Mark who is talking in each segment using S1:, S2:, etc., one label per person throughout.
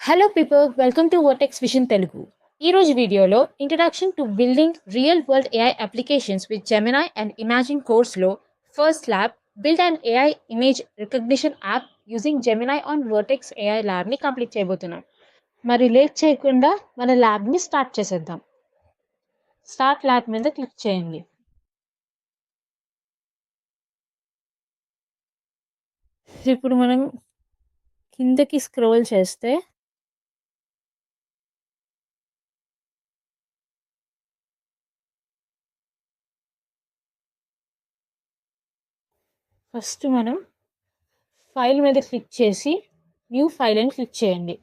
S1: Hello people, welcome to Vertex Vision Telugu. ఈరోజు వీడియోలో introduction to building real world AI applications with Gemini and Imagen కోర్స్లో first lab build and AI image recognition app using Gemini on Vertex AI ల్యాబ్ని complete చేయబోతున్నాం. మరి late చేయకుండా మన ల్యాబ్ని start చేసేద్దాం. స్టార్ట్ ల్యాబ్ మీద క్లిక్ చేయండి. ఇప్పుడు మనం కిందకి స్క్రోల్ చేస్తే ఫస్ట్ మనం ఫైల్ మీద క్లిక్ చేసి న్యూ ఫైల్ అని క్లిక్ చేయండి.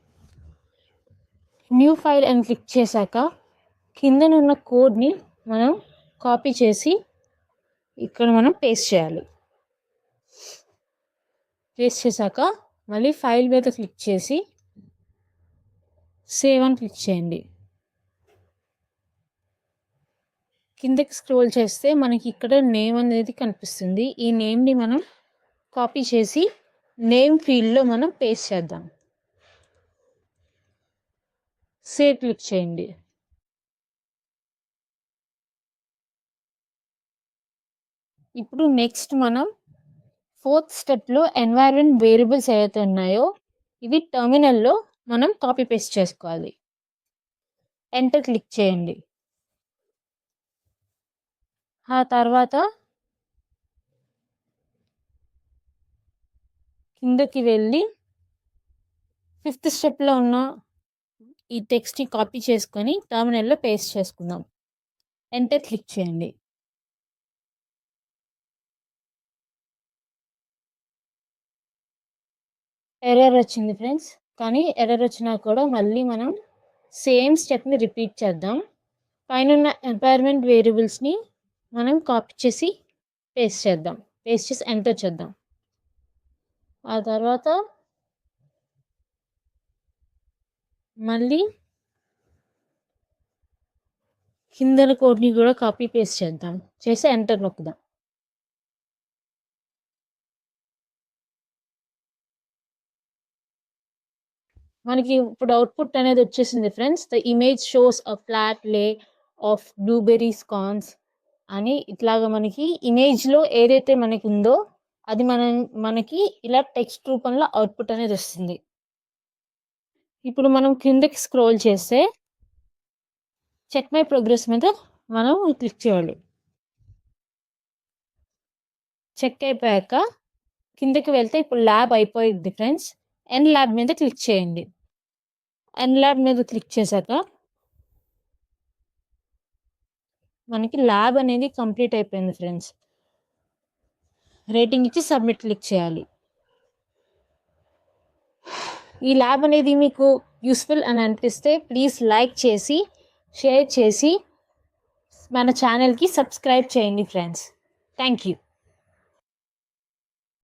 S1: న్యూ ఫైల్ అని క్లిక్ చేశాక కిందనున్న కోడ్ని మనం కాపీ చేసి ఇక్కడ మనం పేస్ట్ చేయాలి. పేస్ట్ చేశాక మళ్ళీ ఫైల్ మీద క్లిక్ చేసి సేవ్ అని క్లిక్ చేయండి. కిందకి స్క్రోల్ చేస్తే మనకి ఇక్కడ నేమ్ అనేది కనిపిస్తుంది. ఈ నేమ్ని మనం కాపీ చేసి నేమ్ ఫీల్డ్లో మనం పేస్ట్ చేద్దాం. సేవ్ క్లిక్ చేయండి. ఇప్పుడు నెక్స్ట్ మనం ఫోర్త్ స్టెప్లో ఎన్వైరన్మెంట్ వేరియబుల్స్ ఏవైతే ఉన్నాయో ఇవి టర్మినల్లో మనం కాపీ పేస్ట్ చేసుకోవాలి. ఎంటర్ క్లిక్ చేయండి. ఆ తర్వాత కిందకి వెళ్ళి ఫిఫ్త్ స్టెప్లో ఉన్న ఈ టెక్స్ట్ని కాపీ చేసుకొని టర్మినల్లో పేస్ట్ చేసుకుందాం. ఎంటర్ క్లిక్ చేయండి. ఎర్రర్ వచ్చింది ఫ్రెండ్స్, కానీ ఎర్రర్ వచ్చినా కూడా మళ్ళీ మనం సేమ్ స్టెప్ని రిపీట్ చేద్దాం. పైన ఎన్వైరన్మెంట్ వేరియబుల్స్ని మనం కాపీ చేసి పేస్ట్ చేద్దాం. పేస్ట్ చేసి ఎంటర్ చేద్దాం. ఆ తర్వాత మళ్ళీ కిందన కోడ్ని కూడా కాపీ పేస్ట్ చేద్దాం. చేసి ఎంటర్ నొక్కుదాం. మనకి ఇప్పుడు అవుట్పుట్ అనేది వచ్చేసింది friends. The image shows a flat lay off blueberries corns అని ఇట్లాగా మనకి ఇమేజ్లో ఏదైతే మనకి ఉందో అది మనకి ఇలా టెక్స్ట్ రూపంలో అవుట్పుట్ అనేది వస్తుంది. ఇప్పుడు మనం కిందకి స్క్రోల్ చేస్తే చెక్ మై ప్రోగ్రెస్ మీద మనం క్లిక్ చేయాలి. చెక్ అయిపోయాక కిందకి వెళ్తే ఇప్పుడు ల్యాబ్ అయిపోయింది ఫ్రెండ్స్. ఎన్ ల్యాబ్ మీద క్లిక్ చేయండి. ఎన్ ల్యాబ్ మీద క్లిక్ చేశాక మనకి ల్యాబ్ అనేది కంప్లీట్ అయిపోయింది ఫ్రెండ్స్. రేటింగ్ ఇచ్చి సబ్మిట్ క్లిక్ చేయాలి. ఈ ల్యాబ్ అనేది మీకు యూస్ఫుల్ అని అనిపిస్తే ప్లీజ్ లైక్ చేసి షేర్ చేసి మన ఛానల్కి సబ్స్క్రైబ్ చేయండి ఫ్రెండ్స్. Thank you.